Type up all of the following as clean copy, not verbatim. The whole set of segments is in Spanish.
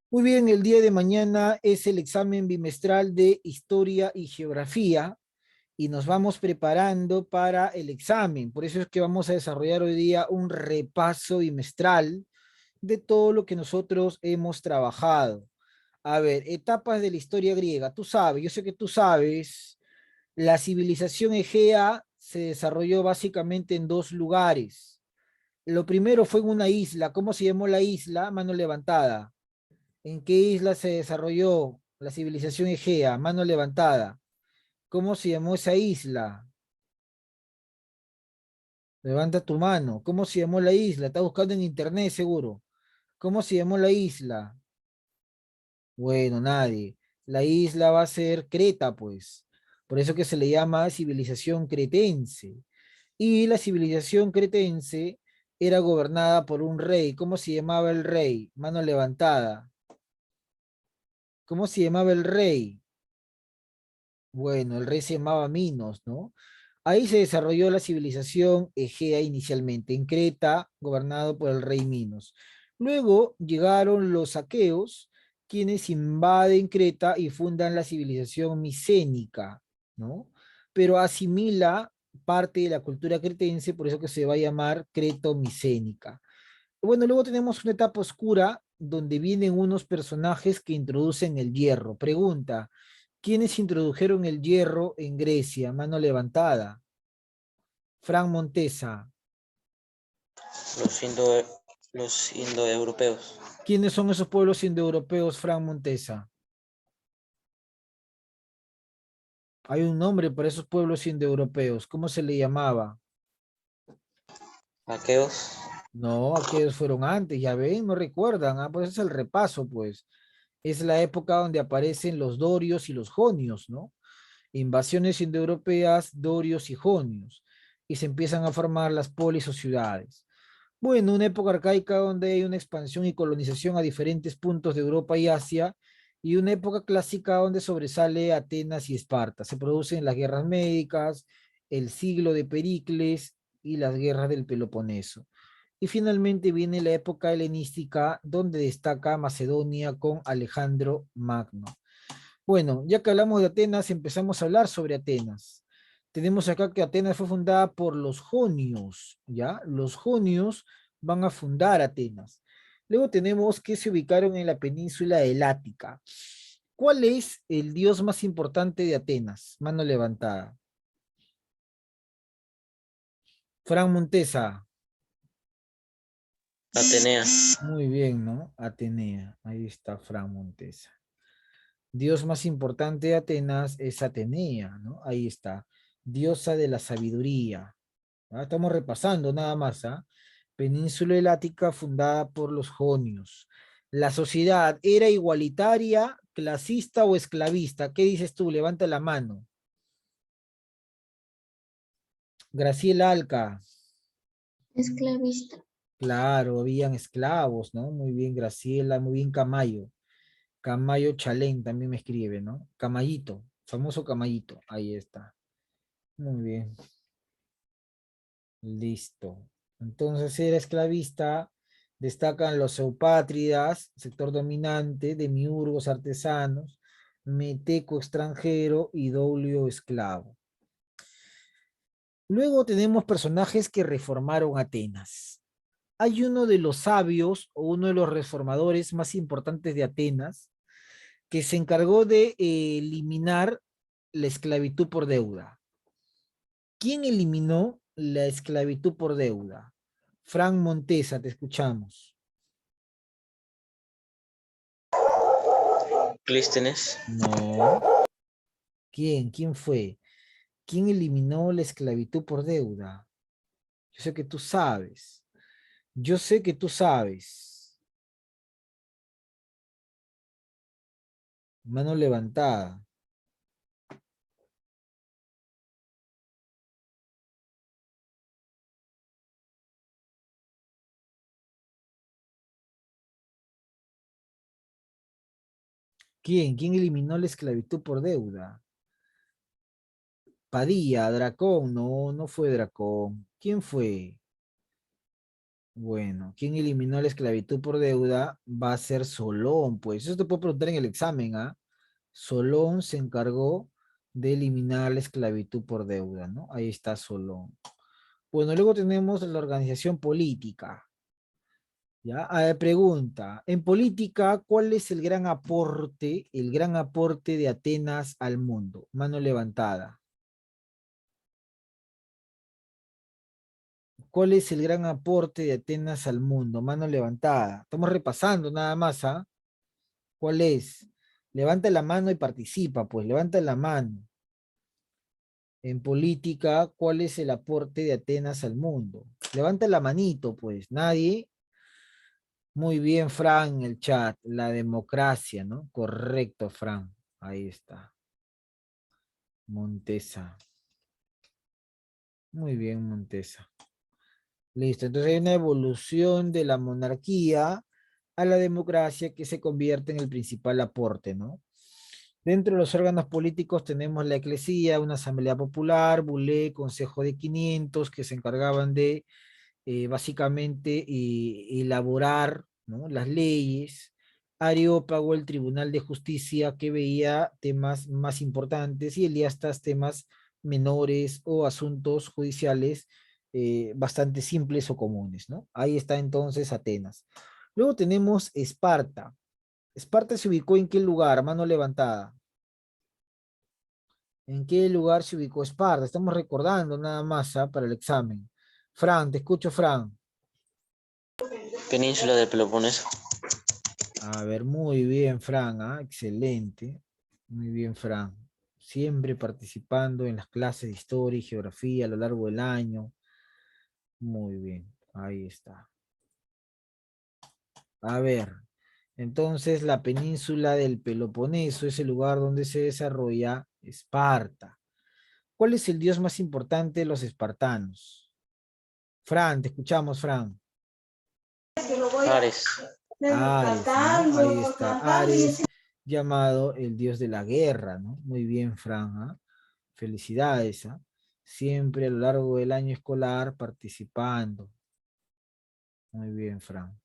Muy bien, el día de mañana es el examen bimestral de Historia y Geografía y nos vamos preparando para el examen. Por eso es que vamos a desarrollar hoy día un repaso bimestral de todo lo que nosotros hemos trabajado. A ver, etapas de la historia griega. Tú sabes, yo sé que tú sabes, la civilización egea se desarrolló básicamente en dos lugares. Lo primero fue en una isla. ¿Cómo se llamó la isla? Mano levantada. ¿En qué isla se desarrolló la civilización egea? Mano levantada. ¿Cómo se llamó esa isla? Levanta tu mano. ¿Cómo se llamó la isla? Está buscando en internet seguro. ¿Cómo se llamó la isla? Bueno, nadie. La isla va a ser Creta, pues. Por eso que se le llama civilización cretense. Y la civilización cretense era gobernada por un rey. ¿Cómo se llamaba el rey? Mano levantada. ¿Cómo se llamaba el rey? Bueno, el rey se llamaba Minos, ¿no? Ahí se desarrolló la civilización egea inicialmente, en Creta, gobernado por el rey Minos. Luego llegaron los aqueos, quienes invaden Creta y fundan la civilización micénica, ¿no? Pero asimila parte de la cultura cretense, por eso que se va a llamar creto-micénica. Bueno, luego tenemos una etapa oscura donde vienen unos personajes que introducen el hierro. Pregunta, ¿quiénes introdujeron el hierro en Grecia? Mano levantada. Fran Montesa. Los indo, los indoeuropeos. ¿Quiénes son esos pueblos indoeuropeos, Fran Montesa? Hay un nombre para esos pueblos indoeuropeos. ¿Cómo se le llamaba? Aqueos. No, aquellos fueron antes, ya ven, no recuerdan. Ah, pues es el repaso, pues. Es la época donde aparecen los dorios y los jonios, ¿no? Invasiones indoeuropeas, dorios y jonios, y se empiezan a formar las polis o ciudades. Bueno, una época arcaica donde hay una expansión y colonización a diferentes puntos de Europa y Asia, y una época clásica donde sobresale Atenas y Esparta. Se producen las guerras médicas, el siglo de Pericles y las guerras del Peloponeso. Y finalmente viene la época helenística, donde destaca Macedonia con Alejandro Magno. Bueno, ya que hablamos de Atenas, empezamos a hablar sobre Atenas. Tenemos acá que Atenas fue fundada por los jonios, ¿ya? Los jonios van a fundar Atenas. Luego tenemos que se ubicaron en la península Helática. ¿Cuál es el dios más importante de Atenas? Mano levantada. Fran Montesa. Atenea. Muy bien, ¿no? Atenea. Ahí está Fran Montesa. Dios más importante de Atenas es Atenea, ¿no? Ahí está. Diosa de la sabiduría. ¿Ah? Estamos repasando nada más, ¿ah? Península Helática fundada por los jonios. La sociedad era igualitaria, clasista o esclavista. ¿Qué dices tú? Levanta la mano. Graciela Alca. Esclavista. Claro, habían esclavos, ¿no? Muy bien, Graciela, muy bien, Camayo. Camayo Chalén también me escribe, ¿no? Camayito, famoso Camayito. Ahí está. Muy bien. Listo. Entonces era esclavista, destacan los eupátridas, sector dominante, demiurgos artesanos, meteco extranjero y doulio esclavo. Luego tenemos personajes que reformaron Atenas. Hay uno de los sabios o uno de los reformadores más importantes de Atenas que se encargó de eliminar la esclavitud por deuda. ¿Quién eliminó la esclavitud por deuda? Fran Montesa, te escuchamos. Clístenes. No. ¿Quién? ¿Quién fue? ¿Quién eliminó la esclavitud por deuda? Yo sé que tú sabes. Yo sé que tú sabes. Mano levantada. ¿Quién? ¿Quién eliminó la esclavitud por deuda? Padilla, Dracón. No, no fue Dracón. ¿Quién fue? Bueno, ¿quién eliminó la esclavitud por deuda? Va a ser Solón, pues. Eso te puedo preguntar en el examen, ¿ah? Solón se encargó de eliminar la esclavitud por deuda, ¿no? Ahí está Solón. Bueno, luego tenemos la organización política. ¿Ya? A ver, pregunta, en política, ¿cuál es el gran aporte de Atenas al mundo? Mano levantada. ¿Cuál es el gran aporte de Atenas al mundo? Mano levantada. Estamos repasando nada más, ¿ah? ¿Cuál es? Levanta la mano y participa, pues, levanta la mano. En política, ¿cuál es el aporte de Atenas al mundo? Levanta la manito, pues, nadie. Muy bien, Fran, en el chat. La democracia, ¿no? Correcto, Fran. Ahí está. Montesa. Muy bien, Montesa. Listo. Entonces hay una evolución de la monarquía a la democracia que se convierte en el principal aporte, ¿no? Dentro de los órganos políticos tenemos la eclesía, una asamblea popular, bulé, consejo de 500, que se encargaban de básicamente elaborar, ¿no?, las leyes. Areópago, el Tribunal de Justicia, que veía temas más importantes, y Eliastas temas menores o asuntos judiciales bastante simples o comunes, ¿no? Ahí está entonces Atenas. Luego tenemos Esparta. Esparta se ubicó en qué lugar, mano levantada. ¿En qué lugar se ubicó Esparta? Estamos recordando nada más, ¿ah?, para el examen. Fran, te escucho, Fran. Península del Peloponeso. A ver, muy bien, Fran, ¿ah? Excelente. Muy bien, Fran. Siempre participando en las clases de historia y geografía a lo largo del año. Muy bien, ahí está. A ver, entonces la península del Peloponeso es el lugar donde se desarrolla Esparta. ¿Cuál es el dios más importante de los espartanos? Fran, te escuchamos, Fran. Ares. Ares, ¿no? Ahí está, Ares, llamado el dios de la guerra, ¿no? Muy bien, Fran, ¿ah? Felicidades, ¿ah? Siempre a lo largo del año escolar participando. Muy bien, Fran.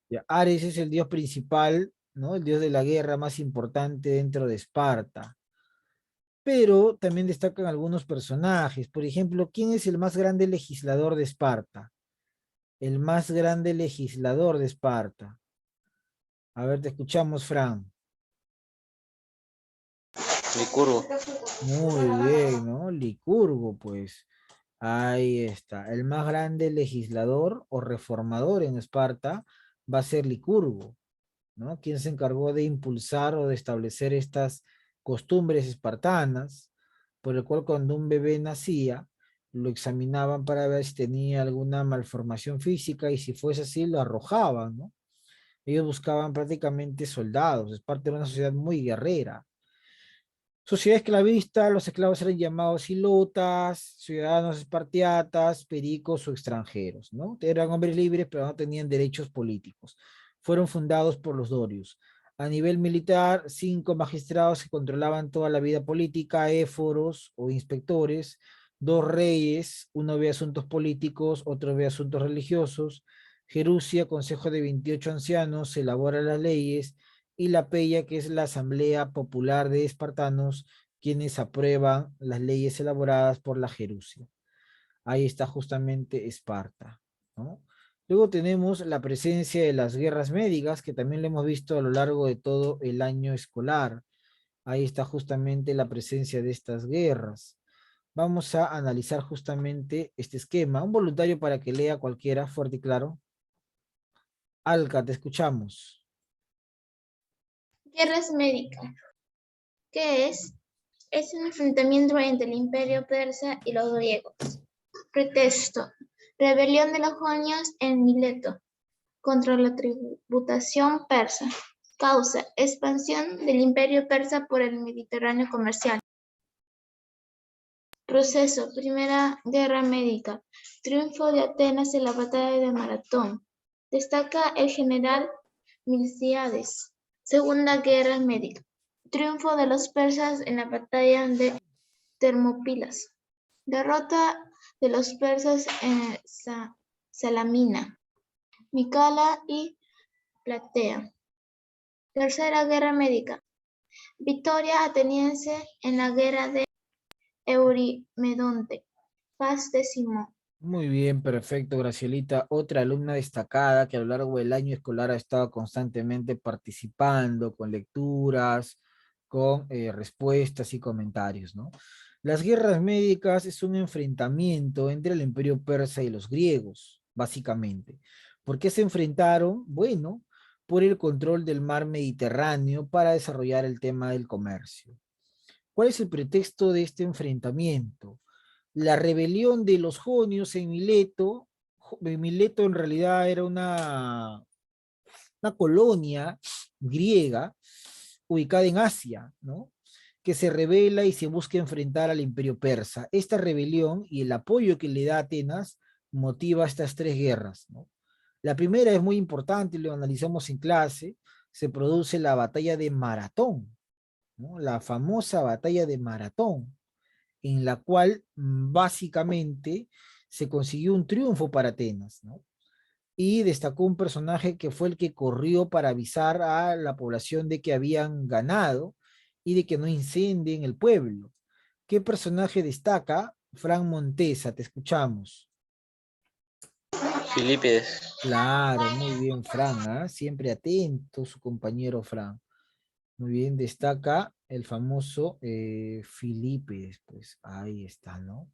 Ya, Ares es el dios principal, ¿no? El dios de la guerra más importante dentro de Esparta. Pero también destacan algunos personajes. Por ejemplo, ¿quién es el más grande legislador de Esparta? El más grande legislador de Esparta. A ver, te escuchamos, Fran. Licurgo. Muy bien, ¿no? Licurgo, pues. Ahí está. El más grande legislador o reformador en Esparta va a ser Licurgo, ¿no? Quien se encargó de impulsar o de establecer estas costumbres espartanas, por el cual cuando un bebé nacía, lo examinaban para ver si tenía alguna malformación física, y si fuese así, lo arrojaban, ¿no? Ellos buscaban prácticamente soldados. Esparta era una sociedad muy guerrera. Sociedad esclavista, los esclavos eran llamados ilotas, ciudadanos espartiatas, pericos o extranjeros, ¿no? Eran hombres libres, pero no tenían derechos políticos. Fueron fundados por los dorios. A nivel militar, 5 magistrados que controlaban toda la vida política, éforos o inspectores, 2 reyes, uno ve asuntos políticos, otro ve asuntos religiosos. Gerusia, consejo de 28 ancianos, elabora las leyes, y la Peya, que es la Asamblea Popular de Espartanos, quienes aprueban las leyes elaboradas por la Gerusia. Ahí está justamente Esparta, ¿no? Luego tenemos la presencia de las guerras médicas, que también lo hemos visto a lo largo de todo el año escolar. Ahí está justamente la presencia de estas guerras. Vamos a analizar justamente este esquema. Un voluntario para que lea cualquiera, fuerte y claro. Alca, te escuchamos. Guerras médicas. ¿Qué es? Es un enfrentamiento entre el Imperio persa y los griegos. Pretexto: rebelión de los jonios en Mileto contra la tributación persa. Causa: expansión del Imperio persa por el Mediterráneo comercial. Proceso: Primera Guerra Médica. Triunfo de Atenas en la batalla de Maratón. Destaca el general Milcíades. Segunda Guerra Médica. Triunfo de los persas en la batalla de Termópilas. Derrota de los persas en Salamina, Micala y Platea. Tercera Guerra Médica. Victoria ateniense en la guerra de Eurimedonte. Paz de Simón. Muy bien, perfecto, Gracielita. Otra alumna destacada que a lo largo del año escolar ha estado constantemente participando con lecturas, con respuestas y comentarios, ¿no? Las guerras médicas es un enfrentamiento entre el imperio persa y los griegos, básicamente. ¿Por qué se enfrentaron? Bueno, por el control del mar Mediterráneo para desarrollar el tema del comercio. ¿Cuál es el pretexto de este enfrentamiento? La rebelión de los jonios en Mileto. Mileto en realidad era una colonia griega ubicada en Asia, ¿no? Que se rebela y se busca enfrentar al imperio persa. Esta rebelión y el apoyo que le da Atenas motiva estas tres guerras, ¿no? La primera es muy importante, lo analizamos en clase, se produce la batalla de Maratón, ¿no? La famosa batalla de Maratón, en la cual básicamente se consiguió un triunfo para Atenas, ¿no? Y destacó un personaje que fue el que corrió para avisar a la población de que habían ganado y de que no incendien el pueblo. ¿Qué personaje destaca? Fran Montesa, te escuchamos. Filipides. Claro, muy bien, Fran, ¿ah? Siempre atento su compañero Fran. Muy bien, destaca el famoso Filipides, pues ahí está, ¿no?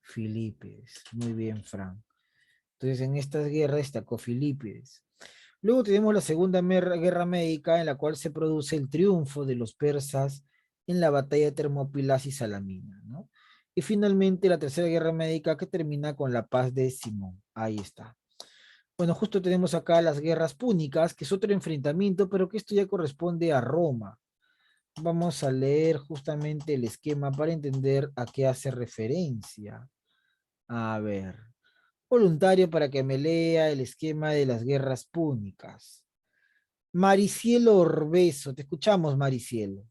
Filipides, muy bien, Fran. Entonces, en estas guerras destacó Filipides. Luego tenemos la Segunda Guerra Médica, en la cual se produce el triunfo de los persas en la batalla de Termópilas y Salamina, ¿no? Y finalmente la Tercera Guerra Médica, que termina con la paz de Simón. Ahí está. Bueno, justo tenemos acá las guerras púnicas, que es otro enfrentamiento, pero que esto ya corresponde a Roma. Vamos a leer justamente el esquema para entender a qué hace referencia. A ver, voluntario para que me lea el esquema de las guerras púnicas. Maricielo Orbeso, te escuchamos, Maricielo.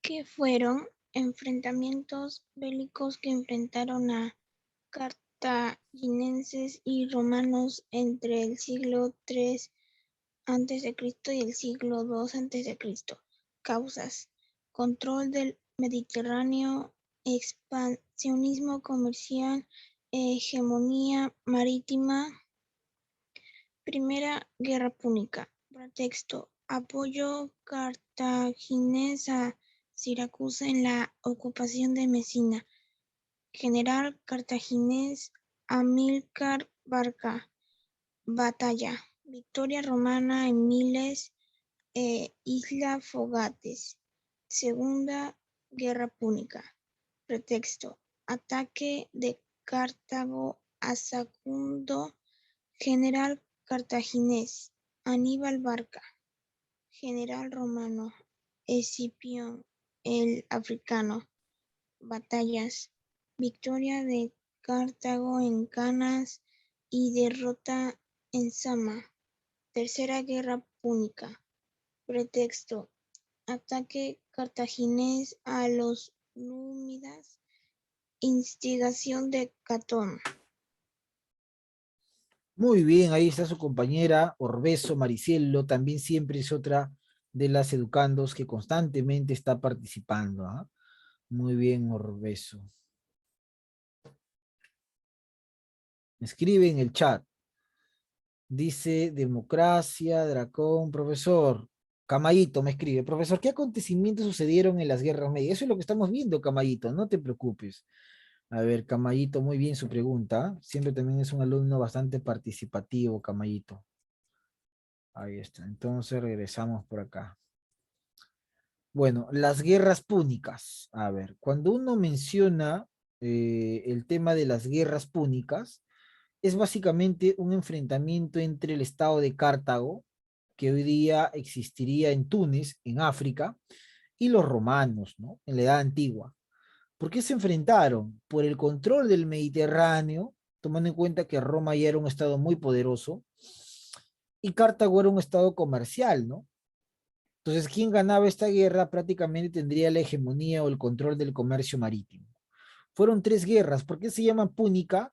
Que fueron enfrentamientos bélicos que enfrentaron a cartagineses y romanos entre el siglo III a.C. y el siglo II a.C. Causas: control del Mediterráneo, expansionismo comercial, hegemonía marítima. Primera Guerra Púnica. Pretexto: apoyo cartaginés a Siracusa en la ocupación de Mesina. General cartaginés Amílcar Barca. Batalla: victoria romana en Miles, Isla Fogates. Segunda Guerra Púnica. Pretexto: ataque de Cartago a Sagunto. General cartaginés Aníbal Barca. General romano Escipión el Africano. Batallas: victoria de Cartago en Canas y derrota en Sama. Tercera Guerra Púnica. Pretexto: ataque cartaginés a los númidas. Instigación de Catón. Muy bien, ahí está su compañera Orbeso Maricielo, también siempre es otra de las educandos que constantemente está participando, ¿ah? Muy bien, Orbeso. Escribe en el chat. Dice democracia, Dracón, profesor. Camayito me escribe, profesor, ¿qué acontecimientos sucedieron en las guerras médicas? Eso es lo que estamos viendo, Camayito, no te preocupes. A ver, Camayito, muy bien su pregunta. Siempre también es un alumno bastante participativo, Camayito. Ahí está. Entonces regresamos por acá. Bueno, las guerras púnicas. A ver, cuando uno menciona el tema de las guerras púnicas, es básicamente un enfrentamiento entre el estado de Cartago, que hoy día existiría en Túnez, en África, y los romanos, ¿no? En la Edad Antigua. ¿Por qué se enfrentaron? Por el control del Mediterráneo, tomando en cuenta que Roma ya era un estado muy poderoso, y Cartago era un estado comercial, ¿no? Entonces, quien ganaba esta guerra prácticamente tendría la hegemonía o el control del comercio marítimo. Fueron 3 guerras. ¿Por qué se llama púnica?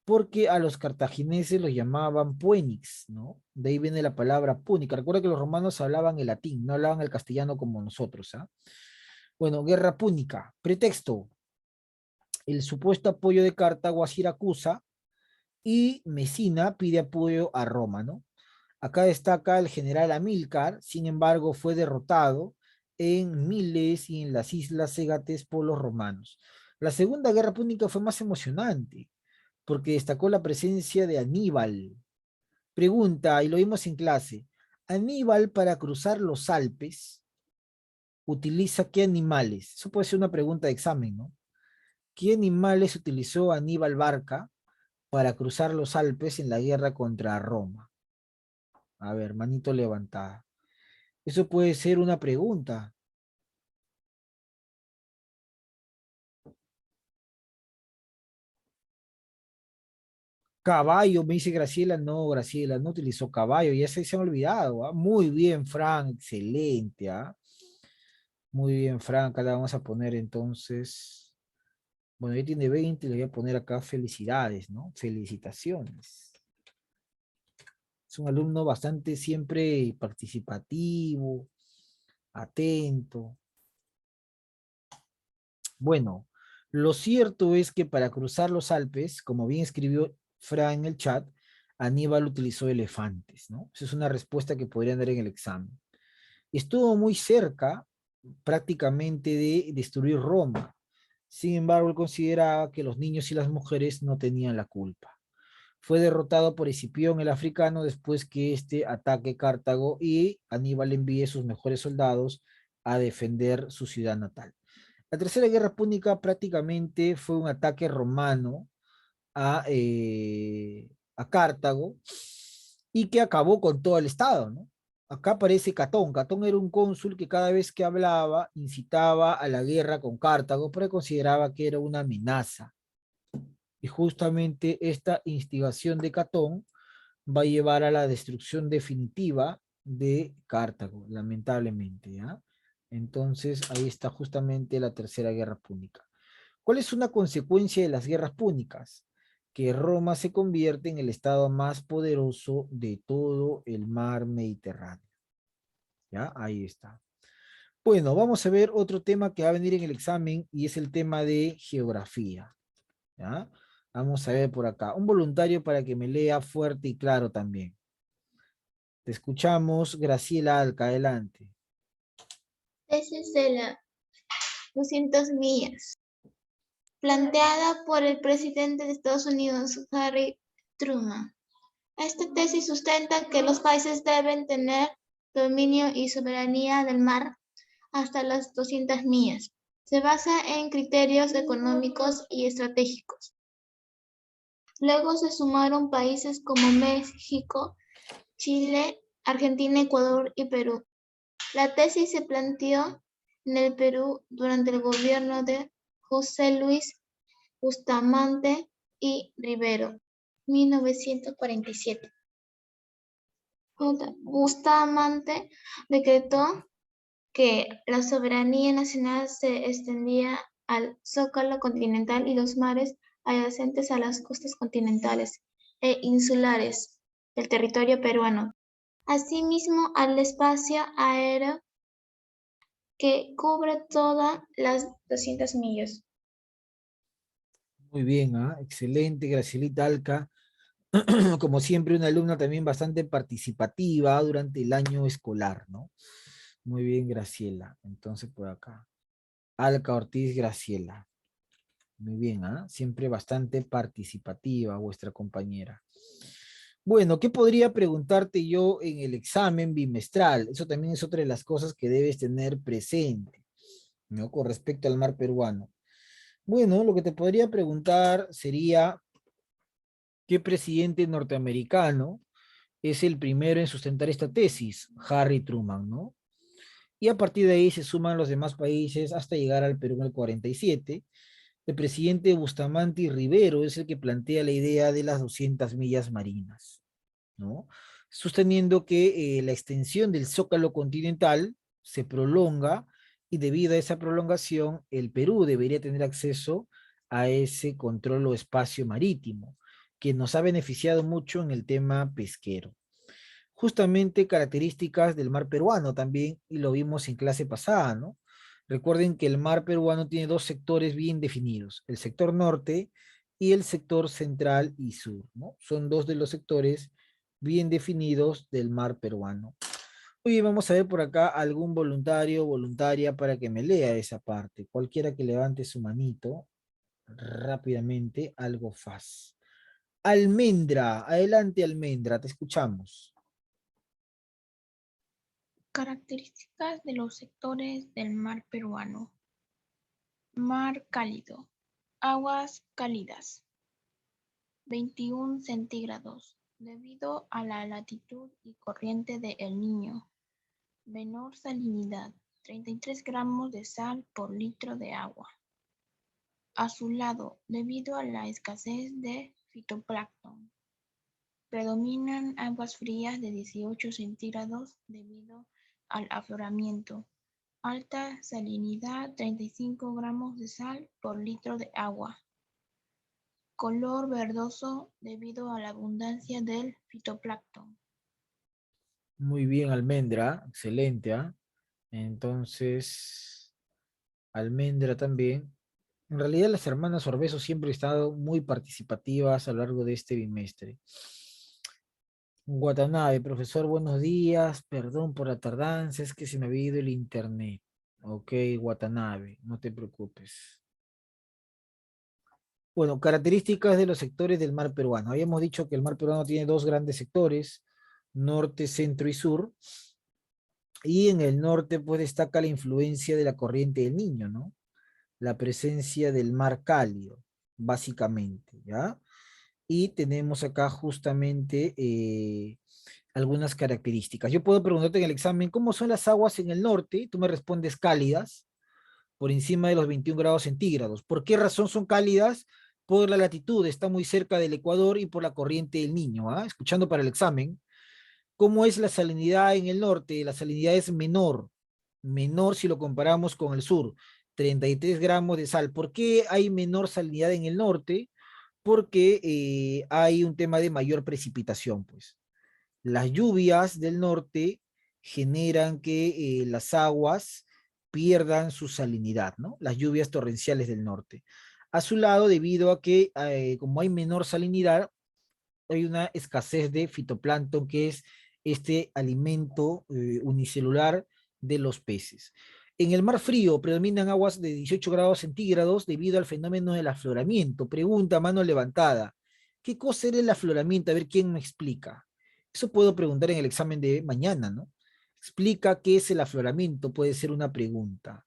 Porque a los cartagineses los llamaban puenix, ¿no? De ahí viene la palabra púnica. Recuerda que los romanos hablaban el latín, no hablaban el castellano como nosotros, ¿ah? Bueno, guerra púnica. Pretexto: el supuesto apoyo de Cartago a Siracusa, y Mesina pide apoyo a Roma, ¿no? Acá destaca el general Amílcar, sin embargo, fue derrotado en Miles y en las islas Égates por los romanos. La Segunda Guerra Púnica fue más emocionante, porque destacó la presencia de Aníbal. Pregunta, y lo vimos en clase, Aníbal para cruzar los Alpes utiliza ¿qué animales? Eso puede ser una pregunta de examen, ¿no? ¿Qué animales utilizó Aníbal Barca para cruzar los Alpes en la guerra contra Roma? A ver, manito levantada. Eso puede ser una pregunta. Caballo, me dice Graciela. No, Graciela, no utilizó caballo, ya se han olvidado. ¿Ah? Muy bien, Frank, excelente. ¿Ah? Muy bien, Frank, acá la vamos a poner entonces. Bueno, ya tiene 20, le voy a poner acá felicidades, ¿no? Felicitaciones. Es un alumno bastante siempre participativo, atento. Bueno, lo cierto es que para cruzar los Alpes, como bien escribió Fra en el chat, Aníbal utilizó elefantes, ¿no? Esa es una respuesta que podrían dar en el examen. Estuvo muy cerca prácticamente de destruir Roma. Sin embargo, él consideraba que los niños y las mujeres no tenían la culpa. Fue derrotado por Escipión el africano después que este ataque Cartago y Aníbal envíe sus mejores soldados a defender su ciudad natal. La Tercera Guerra Púnica prácticamente fue un ataque romano a Cartago y que acabó con todo el Estado, ¿no? Acá aparece Catón. Catón era un cónsul que cada vez que hablaba incitaba a la guerra con Cartago porque consideraba que era una amenaza. Y justamente esta instigación de Catón va a llevar a la destrucción definitiva de Cartago, lamentablemente, ¿ya? Entonces, ahí está justamente la Tercera Guerra Púnica. ¿Cuál es una consecuencia de las guerras púnicas? Que Roma se convierte en el estado más poderoso de todo el mar Mediterráneo. ¿Ya? Ahí está. Bueno, vamos a ver otro tema que va a venir en el examen y es el tema de geografía. ¿Ya? Vamos a ver por acá. Un voluntario para que me lea fuerte y claro también. Te escuchamos, Graciela Alca, adelante. Tesis de la 200 millas, planteada por el presidente de Estados Unidos, Harry Truman. Esta tesis sustenta que los países deben tener dominio y soberanía del mar hasta las 200 millas. Se basa en criterios económicos y estratégicos. Luego se sumaron países como México, Chile, Argentina, Ecuador y Perú. La tesis se planteó en el Perú durante el gobierno de José Luis Bustamante y Rivero, 1947. Bustamante decretó que la soberanía nacional se extendía al zócalo continental y los mares adyacentes a las costas continentales e insulares del territorio peruano, asimismo al espacio aéreo que cubre todas las 200 millas. Muy bien, ¿ah? Excelente, Gracielita Alca. Como siempre, una alumna también bastante participativa durante el año escolar, ¿no? Muy bien, Graciela. Entonces, por acá. Alca Ortiz Graciela. Muy bien, ¿ah? Siempre bastante participativa vuestra compañera. Bueno, ¿qué podría preguntarte yo en el examen bimestral? Eso también es otra de las cosas que debes tener presente, ¿no? Con respecto al mar peruano. Bueno, lo que te podría preguntar sería, ¿qué presidente norteamericano es el primero en sustentar esta tesis? Harry Truman, ¿no? Y a partir de ahí se suman los demás países hasta llegar al Perú en el 47. El presidente Bustamante y Rivero es el que plantea la idea de las 200 millas marinas, ¿no? sosteniendo que la extensión del zócalo continental se prolonga y debido a esa prolongación, el Perú debería tener acceso a ese control o espacio marítimo, que nos ha beneficiado mucho en el tema pesquero. Justamente características del mar peruano también, y lo vimos en clase pasada, ¿no? Recuerden que el mar peruano tiene dos sectores bien definidos, el sector norte y el sector central y sur, ¿no? Son dos de los sectores bien definidos del mar peruano. Oye, vamos a ver por acá algún voluntario o voluntaria para que me lea esa parte. Cualquiera que levante su manito rápidamente, algo faz. Almendra, adelante Almendra, te escuchamos. Características de los sectores del mar peruano. Mar cálido. Aguas cálidas. 21 centígrados. Debido a la latitud y corriente de El Niño. Menor salinidad. 33 gramos de sal por litro de agua. Azulado. Debido a la escasez de fitoplancton. Predominan aguas frías de 18 centígrados debido al afloramiento. Alta salinidad, 35 gramos de sal por litro de agua. Color verdoso debido a la abundancia del fitoplancton. Muy bien, Almendra, excelente, ¿ah? Entonces, Almendra también. En realidad, las hermanas Orbeso siempre han estado muy participativas a lo largo de este bimestre. Watanabe, profesor, buenos días. Perdón por la tardanza, es que se me había ido el internet. Ok, Watanabe, no te preocupes. Bueno, características de los sectores del mar peruano. Habíamos dicho que el mar peruano tiene dos grandes sectores, norte, centro y sur. Y en el norte, pues, destaca la influencia de la corriente del Niño, ¿no? La presencia del mar cálido, básicamente, ¿ya? Y tenemos acá justamente algunas características. Yo puedo preguntarte en el examen, ¿cómo son las aguas en el norte? Tú me respondes cálidas, por encima de los 21 grados centígrados. ¿Por qué razón son cálidas? Por la latitud, está muy cerca del Ecuador y por la corriente del Niño, ¿ah? Escuchando para el examen. ¿Cómo es la salinidad en el norte? La salinidad es menor, menor si lo comparamos con el sur, 33 gramos de sal. ¿Por qué hay menor salinidad en el norte? Porque hay un tema de mayor precipitación, pues. Las lluvias del norte generan que las aguas pierdan su salinidad, ¿no? Las lluvias torrenciales del norte. A su lado, debido a que como hay menor salinidad, hay una escasez de fitoplancton, que es este alimento unicelular de los peces. En el mar frío predominan aguas de 18 grados centígrados debido al fenómeno del afloramiento. Pregunta, mano levantada. ¿Qué cosa era el afloramiento? A ver quién me explica. Eso puedo preguntar en el examen de mañana, ¿no? Explica qué es el afloramiento, puede ser una pregunta.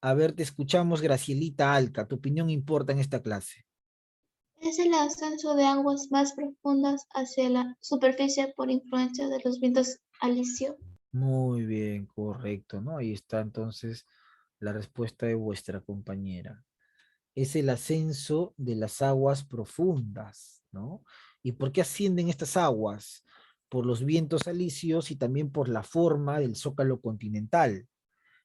A ver, te escuchamos, Gracielita Alca. Tu opinión importa en esta clase. Es el ascenso de aguas más profundas hacia la superficie por influencia de los vientos alisios. Muy bien, correcto, ¿no? Ahí está entonces la respuesta de vuestra compañera. Es el ascenso de las aguas profundas, ¿no? ¿Y por qué ascienden estas aguas? Por los vientos alisios y también por la forma del zócalo continental.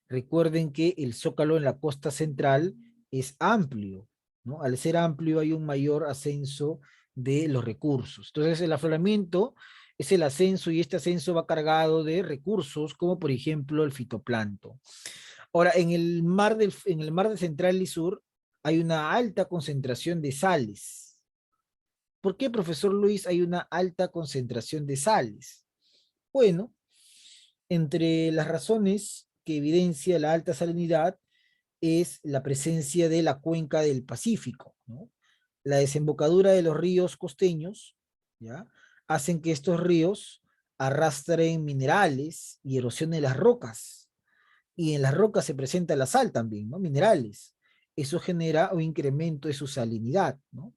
Recuerden que el zócalo en la costa central es amplio, ¿no? Al ser amplio hay un mayor ascenso de los recursos. Entonces el afloramiento es el ascenso y este ascenso va cargado de recursos como por ejemplo el fitoplancton. Ahora, en el mar de Central y Sur hay una alta concentración de sales. ¿Por qué, profesor Luis, hay una alta concentración de sales? Bueno, entre las razones que evidencia la alta salinidad es la presencia de la cuenca del Pacífico, ¿no? La desembocadura de los ríos costeños, ¿ya? Hacen que estos ríos arrastren minerales y erosionen las rocas. Y en las rocas se presenta la sal también, ¿no? Minerales. Eso genera un incremento de su salinidad, ¿no?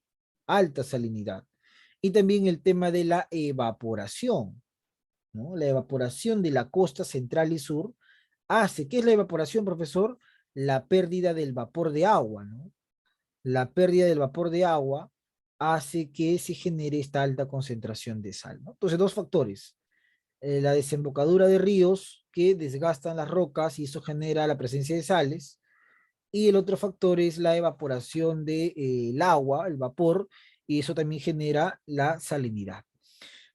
Alta salinidad. Y también el tema de la evaporación, ¿no? La evaporación de la costa central y sur hace, ¿qué es la evaporación, profesor? La pérdida del vapor de agua, ¿no? La pérdida del vapor de agua hace que se genere esta alta concentración de sal, ¿no? Entonces, dos factores. la desembocadura de ríos que desgastan las rocas y eso genera la presencia de sales. Y el otro factor es la evaporación del agua, el vapor, y eso también genera la salinidad.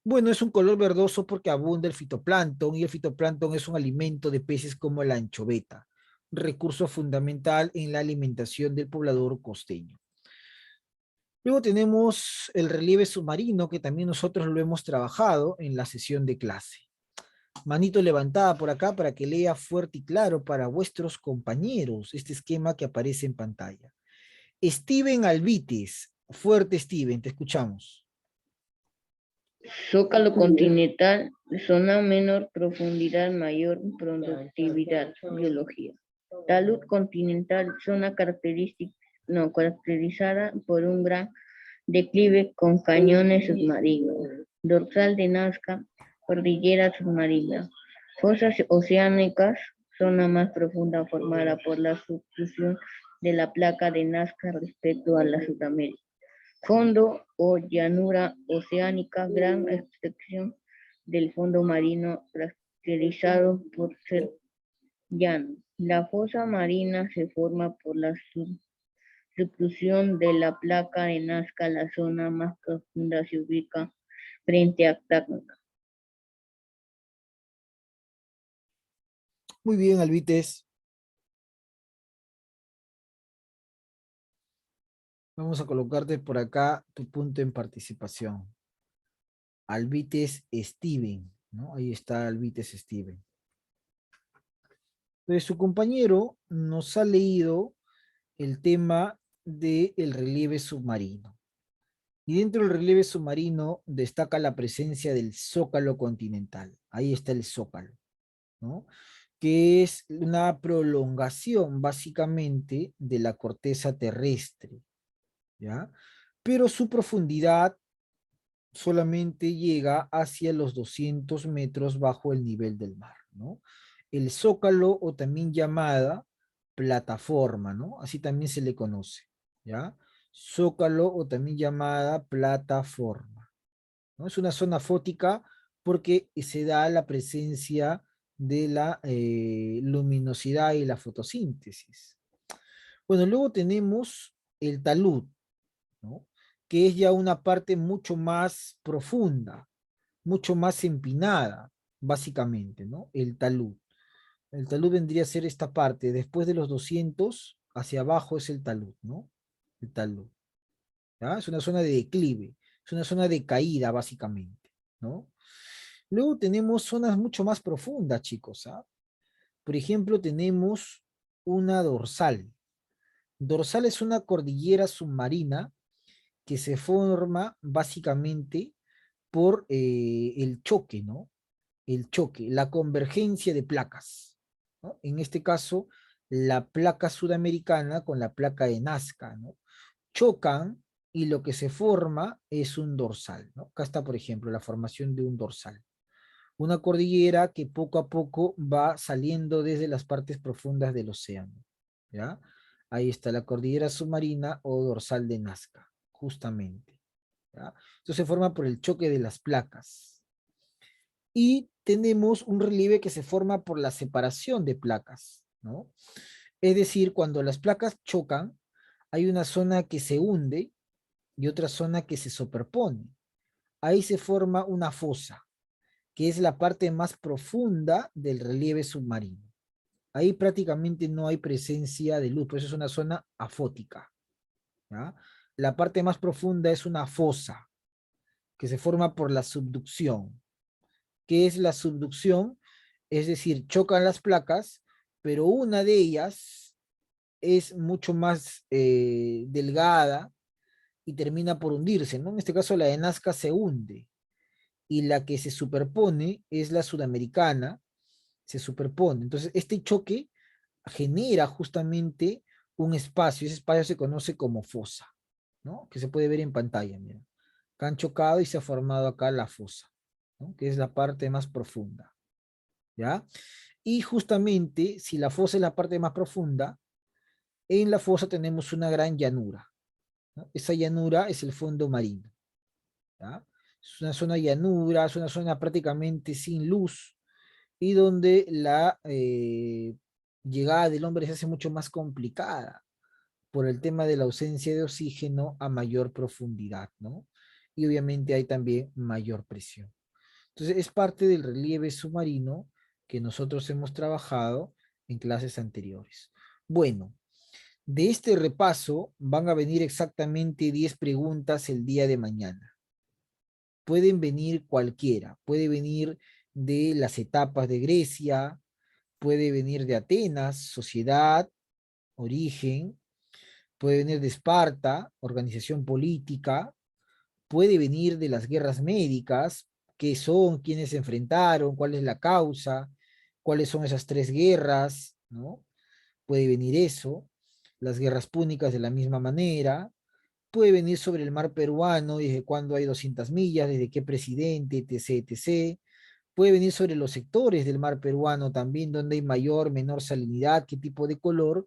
Bueno, es un color verdoso porque abunda el fitoplancton y el fitoplancton es un alimento de peces como la anchoveta, recurso fundamental en la alimentación del poblador costeño. Luego tenemos el relieve submarino que también nosotros lo hemos trabajado en la sesión de clase. Manito levantada por acá para que lea fuerte y claro para vuestros compañeros este esquema que aparece en pantalla. Steven Albites. Fuerte, Steven, te escuchamos. Zócalo continental, zona menor profundidad, mayor productividad, biología. Talud continental, zona caracterizada por un gran declive con cañones submarinos. Dorsal de Nazca, cordillera submarina. Fosas oceánicas, zona más profunda formada por la subducción de la placa de Nazca respecto a la Sudamérica. Fondo o llanura oceánica, gran extensión del fondo marino caracterizado por ser llano. La fosa marina se forma por la subducción de la placa de Nazca. La zona más profunda se ubica frente a Tacna. Muy bien, Albites. Vamos a colocarte por acá tu punto en participación. Albites Steven, ¿no? Ahí está Albites Steven. Entonces, su compañero nos ha leído el tema del relieve submarino. Y dentro del relieve submarino destaca la presencia del zócalo continental. Ahí está el zócalo, ¿no? Que es una prolongación básicamente de la corteza terrestre, ¿ya? Pero su profundidad solamente llega hacia los 200 metros bajo el nivel del mar, ¿no? El zócalo, o también llamada plataforma, ¿no? Así también se le conoce, ¿ya? Zócalo, o también llamada plataforma, ¿no? Es una zona fótica porque se da la presencia de la luminosidad y la fotosíntesis. Bueno, luego tenemos el talud, ¿no? Que es ya una parte mucho más profunda, mucho más empinada, básicamente, ¿no? El talud. El talud vendría a ser esta parte, después de los 200, hacia abajo es el talud, ¿no? El talud. ¿Ya? Es una zona de declive, es una zona de caída, básicamente, ¿no? Luego tenemos zonas mucho más profundas, chicos, ¿ah? Por ejemplo, tenemos una dorsal. Dorsal es una cordillera submarina que se forma básicamente por el choque, ¿no? El choque, la convergencia de placas, ¿no? En este caso, la placa sudamericana con la placa de Nazca, ¿no? Chocan y lo que se forma es un dorsal, ¿no? Acá está, por ejemplo, la formación de un dorsal. Una cordillera que poco a poco va saliendo desde las partes profundas del océano, ¿ya? Ahí está la cordillera submarina o dorsal de Nazca, justamente, ¿ya? Esto se forma por el choque de las placas. Y tenemos un relieve que se forma por la separación de placas, ¿no? Es decir, cuando las placas chocan, hay una zona que se hunde y otra zona que se superpone. Ahí se forma una fosa, que es la parte más profunda del relieve submarino. Ahí prácticamente no hay presencia de luz, pues es una zona afótica, ¿ya? La parte más profunda es una fosa, que se forma por la subducción. ¿Qué es la subducción? Es decir, chocan las placas, pero una de ellas es mucho más delgada y termina por hundirse, ¿no? En este caso la de Nazca se hunde, y la que se superpone es la sudamericana, se superpone. Entonces, este choque genera justamente un espacio, ese espacio se conoce como fosa, ¿no? Que se puede ver en pantalla, mira. Acá han chocado y se ha formado acá la fosa, ¿no? Que es la parte más profunda, ¿ya? Y justamente, si la fosa es la parte más profunda, en la fosa tenemos una gran llanura, ¿no? Esa llanura es el fondo marino, ¿ya? Es una zona llanura, es una zona prácticamente sin luz y donde la llegada del hombre se hace mucho más complicada por el tema de la ausencia de oxígeno a mayor profundidad, ¿no? Y obviamente hay también mayor presión. Entonces, es parte del relieve submarino que nosotros hemos trabajado en clases anteriores. Bueno, de este repaso van a venir exactamente 10 preguntas el día de mañana. Pueden venir cualquiera, puede venir de las etapas de Grecia, puede venir de Atenas, sociedad, origen, puede venir de Esparta, organización política, puede venir de las guerras médicas, qué son, quiénes se enfrentaron, cuál es la causa, cuáles son esas tres guerras, ¿no? Puede venir eso, las guerras púnicas de la misma manera, puede venir sobre el mar peruano, desde cuándo hay 200 millas, desde qué presidente, etc., etc. Puede venir sobre los sectores del mar peruano también, donde hay mayor, menor salinidad, qué tipo de color,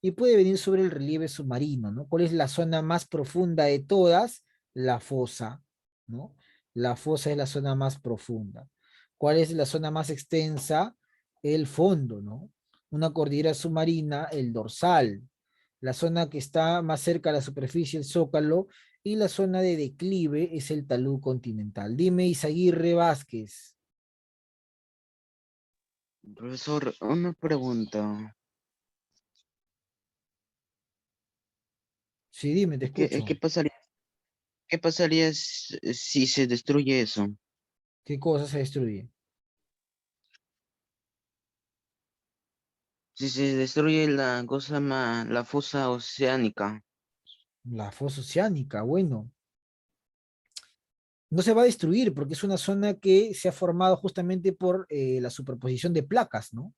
y puede venir sobre el relieve submarino, ¿no? ¿Cuál es la zona más profunda de todas? La fosa, ¿no? La fosa es la zona más profunda. ¿Cuál es la zona más extensa? El fondo, ¿no? Una cordillera submarina, el dorsal. La zona que está más cerca a la superficie, el zócalo, y la zona de declive es el talud continental. Dime, Isaguirre Vázquez. Profesor, una pregunta. Sí, dime, te escucho. Qué pasaría si se destruye eso? ¿Qué cosa se destruye? Si se destruye la cosa la fosa oceánica. La fosa oceánica, bueno. No se va a destruir porque es una zona que se ha formado justamente por la superposición de placas, ¿no?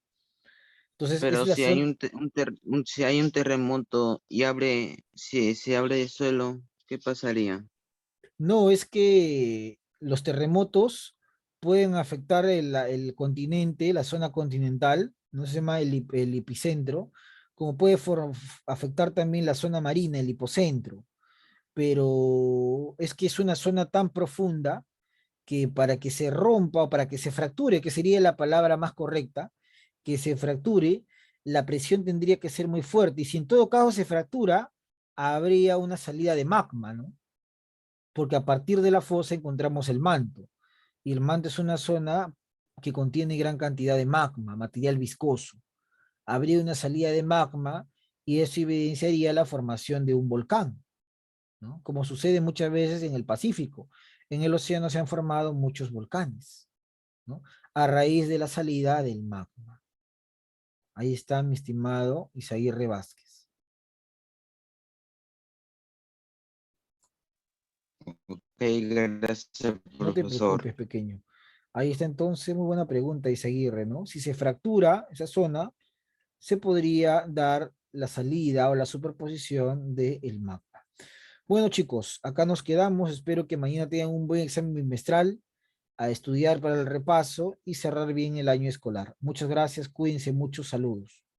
Entonces, es Pero la si hay zona. si hay un terremoto y si se abre el suelo, ¿qué pasaría? No, es que los terremotos pueden afectar el continente, la zona continental, no se llama el epicentro, como puede afectar también la zona marina, el hipocentro. Pero es que es una zona tan profunda que para que se rompa o para que se fracture, que sería la palabra más correcta, que se fracture, la presión tendría que ser muy fuerte. Y si en todo caso se fractura, habría una salida de magma, ¿no? Porque a partir de la fosa encontramos el manto. Y el manto es una zona que contiene gran cantidad de magma, material viscoso. Habría una salida de magma y eso evidenciaría la formación de un volcán, ¿no? Como sucede muchas veces en el Pacífico. En el océano se han formado muchos volcanes, ¿no? A raíz de la salida del magma. Ahí está mi estimado Isaguirre Vázquez. Ok, gracias, No te profesor. preocupes, pequeño. Ahí está entonces, muy buena pregunta, Isaguirre, ¿no? Si se fractura esa zona, se podría dar la salida o la superposición del magma. Bueno, chicos, acá nos quedamos. Espero que mañana tengan un buen examen bimestral, a estudiar para el repaso y cerrar bien el año escolar. Muchas gracias, cuídense mucho, saludos.